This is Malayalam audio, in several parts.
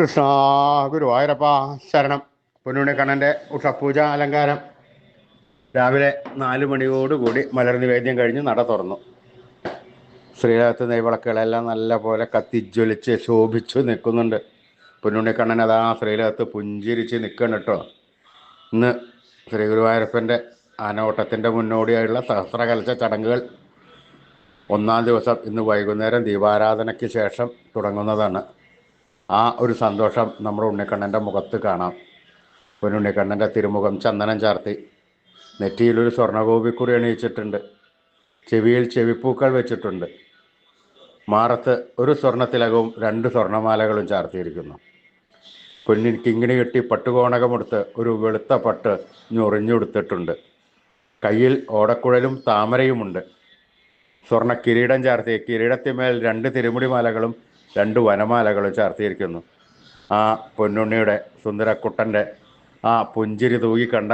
കൃഷ്ണ ഗുരുവായൂരപ്പ ശരണം. പൊന്നുണ്ണിക്കണ്ണൻ്റെ ഉഷപൂജ അലങ്കാരം രാവിലെ 4 മണിയോടുകൂടി മലർ നിവേദ്യം കഴിഞ്ഞ് നട തുറന്നു. ശ്രീലകത്ത് നെയ്വിളക്കുകളെല്ലാം നല്ല പോലെ കത്തിജ്വലിച്ച് ശോഭിച്ചു നിൽക്കുന്നുണ്ട്. പൊന്നുണ്ണിക്കണ്ണൻ അതാ ശ്രീലകത്ത് പുഞ്ചിരിച്ച് നിൽക്കണം കേട്ടോ. ഇന്ന് ശ്രീ ഗുരുവായൂരപ്പൻ്റെ ആനോട്ടത്തിൻ്റെ മുന്നോടിയായുള്ള സഹസ്രകലശ ചടങ്ങുകൾ 1-ാം ദിവസം ഇന്ന് വൈകുന്നേരം ദീപാരാധനയ്ക്ക് ശേഷം തുടങ്ങുന്നതാണ്. ആ ഒരു സന്തോഷം നമ്മുടെ ഉണ്ണിക്കണ്ണൻ്റെ മുഖത്ത് കാണാം. പൊന്നുണ്ണിക്കണ്ണൻ്റെ തിരുമുഖം ചന്ദനം ചാർത്തി, നെറ്റിയിലൊരു സ്വർണ്ണഗോപിക്കുറി അണിയിച്ചിട്ടുണ്ട്, ചെവിയിൽ ചെവിപ്പൂക്കൾ വെച്ചിട്ടുണ്ട്, മാറത്ത് ഒരു സ്വർണ്ണത്തിലകവും 2 സ്വർണ്ണമാലകളും ചാർത്തിയിരിക്കുന്നു. പൊന്നിൻ കിങ്ങിണി കെട്ടി പട്ടുകോണകമെടുത്ത് ഒരു വെളുത്ത പട്ട് ഞൊറിഞ്ഞെടുത്തിട്ടുണ്ട്. കയ്യിൽ ഓടക്കുഴലും താമരയുമുണ്ട്. സ്വർണ്ണ കിരീടം ചാർത്തി, കിരീടത്തിന്മേൽ 2 തിരുമുടിമാലകളും 2 വനമാലകളും ചാർത്തിയിരിക്കുന്നു. ആ പൊന്നുണ്ണിയുടെ സുന്ദരക്കുട്ടൻ്റെ ആ പുഞ്ചിരി തൂകിക്കണ്ട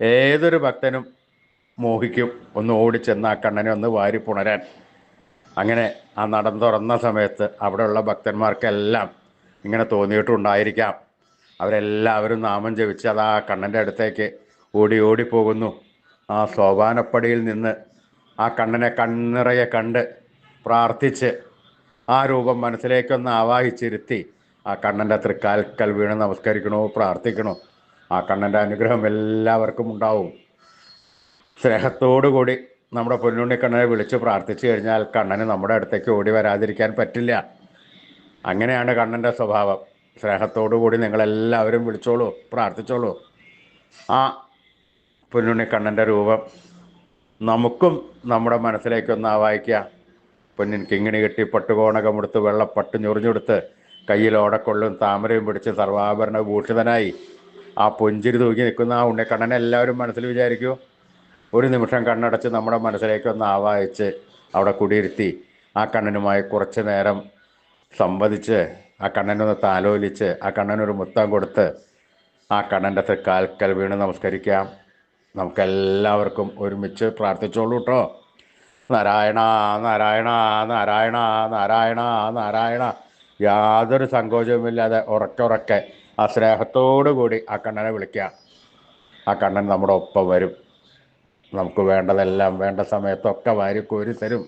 ഏതൊരു ഭക്തനും മോഹിക്കും ഒന്ന് ഓടിച്ചെന്ന് ആ കണ്ണനെ ഒന്ന് വാരി പുണരാൻ. അങ്ങനെ ആ നടൻ തുറന്ന സമയത്ത് അവിടെയുള്ള ഭക്തന്മാർക്കെല്ലാം ഇങ്ങനെ തോന്നിയിട്ടുണ്ടായിരിക്കാം. അവരെല്ലാവരും നാമം ജപിച്ച് അത് ആ കണ്ണൻ്റെ അടുത്തേക്ക് ഓടി ഓടിപ്പോകുന്നു. ആ സോപാനപ്പടിയിൽ നിന്ന് ആ കണ്ണനെ കണ്ണിറയെ കണ്ട് പ്രാർത്ഥിച്ച് ആ രൂപം മനസ്സിലേക്കൊന്ന് ആവാഹിച്ചിരുത്തി ആ കണ്ണൻ്റെ തൃക്കാൽക്കൽ വീണ് നമസ്കരിക്കണോ, പ്രാർത്ഥിക്കണോ. ആ കണ്ണൻ്റെ അനുഗ്രഹം എല്ലാവർക്കും ഉണ്ടാവും. സ്നേഹത്തോടു കൂടി നമ്മുടെ പൊന്നുണ്ണിക്കണ്ണനെ വിളിച്ച് പ്രാർത്ഥിച്ചു കഴിഞ്ഞാൽ കണ്ണന് നമ്മുടെ അടുത്തേക്ക് ഓടി വരാതിരിക്കാൻ പറ്റില്ല. അങ്ങനെയാണ് കണ്ണൻ്റെ സ്വഭാവം. സ്നേഹത്തോടു കൂടി നിങ്ങളെല്ലാവരും വിളിച്ചോളൂ, പ്രാർത്ഥിച്ചോളൂ. ആ പൊന്നുണ്ണിക്കണ്ണൻ്റെ രൂപം നമുക്കും നമ്മുടെ മനസ്സിലേക്കൊന്ന് ആവാഹിക്കുക. പൊന്നിൻ കിങ്ങിണി കെട്ടി പട്ടുകോണകമെടുത്ത് വെള്ളപ്പട്ട് ഞൊറിഞ്ഞെടുത്ത് കയ്യിൽ ഓടക്കൊള്ളും താമരയും പിടിച്ച് സർവാഭരണ ഭൂഷിതനായി ആ പുഞ്ചിരി തൂക്കി നിൽക്കുന്ന ആ ഉണ്ണിക്കണ്ണനെ എല്ലാവരും മനസ്സിൽ വിചാരിക്കൂ. ഒരു നിമിഷം കണ്ണടച്ച് നമ്മുടെ മനസ്സിലേക്കൊന്ന് ആവാഹിച്ച് അവിടെ കുടിയിരുത്തി ആ കണ്ണനുമായി കുറച്ച് നേരം സംവദിച്ച് ആ കണ്ണനൊന്ന് താലോലിച്ച് ആ കണ്ണനൊരു മുത്തം കൊടുത്ത് ആ കണ്ണൻ്റെ തൃക്കാൽക്കൽ വീണ് നമസ്കരിക്കാം. നമുക്കെല്ലാവർക്കും ഒരുമിച്ച് പ്രാർത്ഥിച്ചോളൂ കേട്ടോ. നാരായണ നാരായണ നാരായണ നാരായണ നാരായണ. യാതൊരു സങ്കോചവുമില്ലാതെ ഉറക്കെ ആ സ്നേഹത്തോടു കൂടി ആ കണ്ണനെ വിളിക്കുക. ആ കണ്ണൻ നമ്മുടെ ഒപ്പം വരും. നമുക്ക് വേണ്ടതെല്ലാം വേണ്ട സമയത്തൊക്കെ വാരിക്കോരി തരും.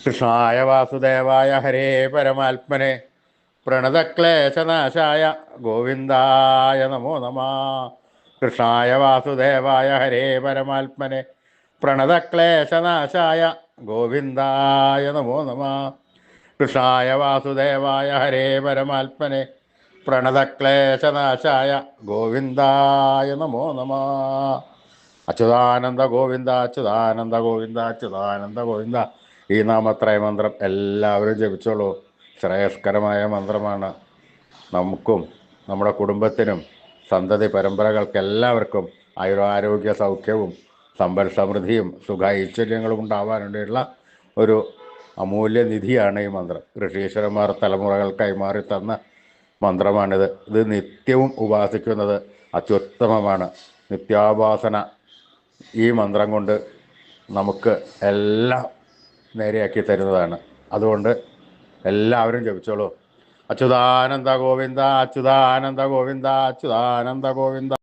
കൃഷ്ണായ വാസുദേവായ ഹരേ പരമാത്മനെ പ്രണതക്ലേശനാശായ ഗോവിന്ദായ നമോ നമ. കൃഷ്ണായ വാസുദേവായ ഹരേ പരമാത്മനെ പ്രണതക്ലേശനാശായ ഗോവിന്ദായ നമോ നമ. കൃഷ്ണായ വാസുദേവായ ഹരേ പരമാത്മനെ പ്രണതക്ലേശനാശായ ഗോവിന്ദായ നമോ നമ. അച്യുതാനന്ദ ഗോവിന്ദ അച്യുതാനന്ദ ഗോവിന്ദ അച്യുതാനന്ദ ഗോവിന്ദ. ഈ നാമത്രയ മന്ത്രം എല്ലാവരും ജപിച്ചോളൂ. ശ്രേയസ്കരമായ മന്ത്രമാണ്. നമുക്കും നമ്മുടെ കുടുംബത്തിനും സന്തതി പരമ്പരകൾക്കെല്ലാവർക്കും ആയുരാരോഗ്യ സൗഖ്യവും സമ്പൽ സമൃദ്ധിയും സുഖ ഐശ്വര്യങ്ങളും ഉണ്ടാവാനുള്ള ഒരു അമൂല്യ നിധിയാണ് ഈ മന്ത്രം. ഋഷീശ്വരന്മാർ തലമുറകൾ കൈമാറി തന്ന മന്ത്രമാണിത്. ഇത് നിത്യവും ഉപാസിക്കുന്നത് അത്യുത്തമമാണ്. നിത്യാഭാസന ഈ മന്ത്രം കൊണ്ട് നമുക്ക് എല്ലാം നേരെയാക്കി തരുന്നതാണ്. അതുകൊണ്ട് എല്ലാവരും ജപിച്ചോളൂ. അച്യുതാനന്ദ ഗോവിന്ദ അച്യുതാനന്ദ ഗോവിന്ദ അച്യുതാനന്ദ ഗോവിന്ദ.